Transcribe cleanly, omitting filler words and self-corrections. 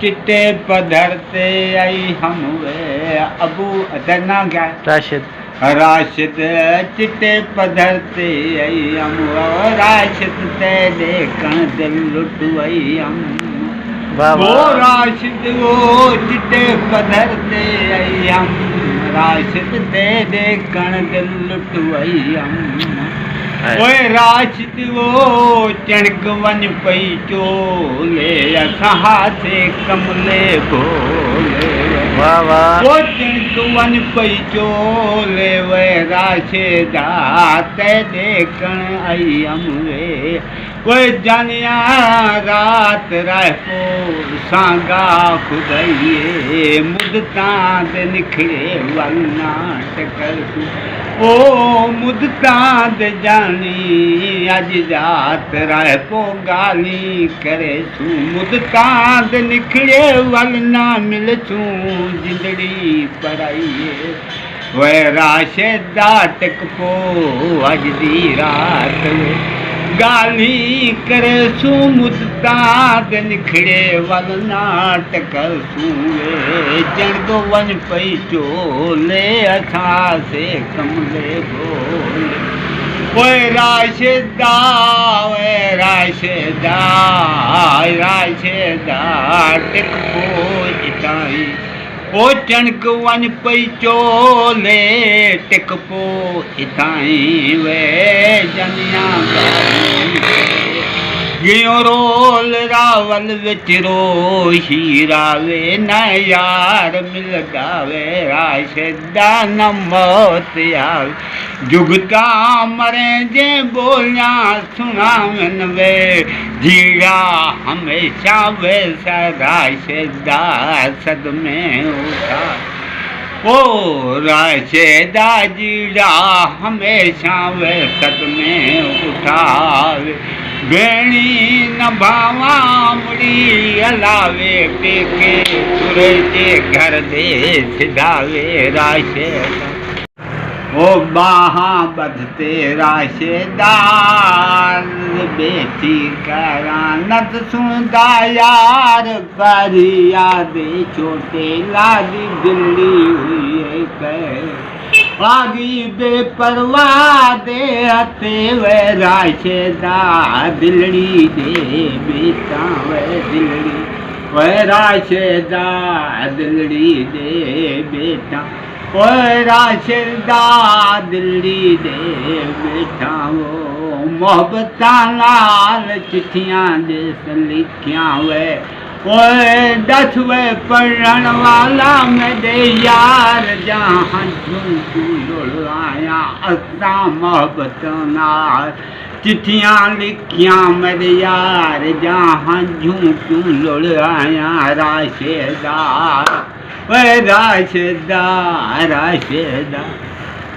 चिट्टे पधरते आई हम वे अबू अदना क्या राशिद राशिद चिट्टे पधरते आई हम राशिद ते देखण दिल लुटवई हम वाह वो वाह राशिद वो चिट्टे पधरते आई हम राशिद ते देखण दिल लुटवई हम ओए राशिद वो चणक वन पई चोले असां हाथे कमले भोले वाह वाह वो चणक वन पई चोले वे राशिदा ते देखण आई हम वे वो जानिया रात राहो सांगा खुदाइए मुदतां ते निखड़े वलना टकर ओ मुदतां ते जानी अज रात राहो गाली करे सू मुदतां ते निखड़े वलना मिल सू जिंदड़ी पराइए वे राशिदा टक पो अज दी रात गाली करे सू मुदतां ते निखड़े वल नाटक सूए जण वन पई चोले असां से कमले बोले ओए राशिदा राशिदा राशिदा टिक पोइ ताईं ओ चणक वन पई चोले टिक पोइ ताईं वे जनिया गियो रोल रावल विच रो हीरावे न यार मिल गावे राशिदा न मौत आवे जुगता मरे जे बोलिया सुनावन वे जीड़ा हमेशा वैसा राशिदा सदमे उठा ओ राशिदा जीड़ा हमेशा वे सदमे उठावे भेणी न भावा मुड़ी हलावे पेके सुरे जे घर दे सिधावे राशिदा ओ बाहा बधते राशिदा बेटी करा नत सुनदा यार पर यादे छोटे लादी दिल्ली हुई कह आगी बेपरवाह दे हथे वे राशिदा दिलड़ी दे बेटा वे दिलड़ी वे राशिदा दिलड़ी दे बेटा ओए राशिदा दिलड़ी दे बेटा वो मोहब्बतां नाल चिट्ठियां दे लिखियां वे ओए दस वे पढ़ण वाला मेरे यार जहां झूठ आया असां मोहब्बत नाल चिट्ठियां लिखियां मेरे यार जहां झूठ लुड़ आया राशिदा वे राशिदा राशिदा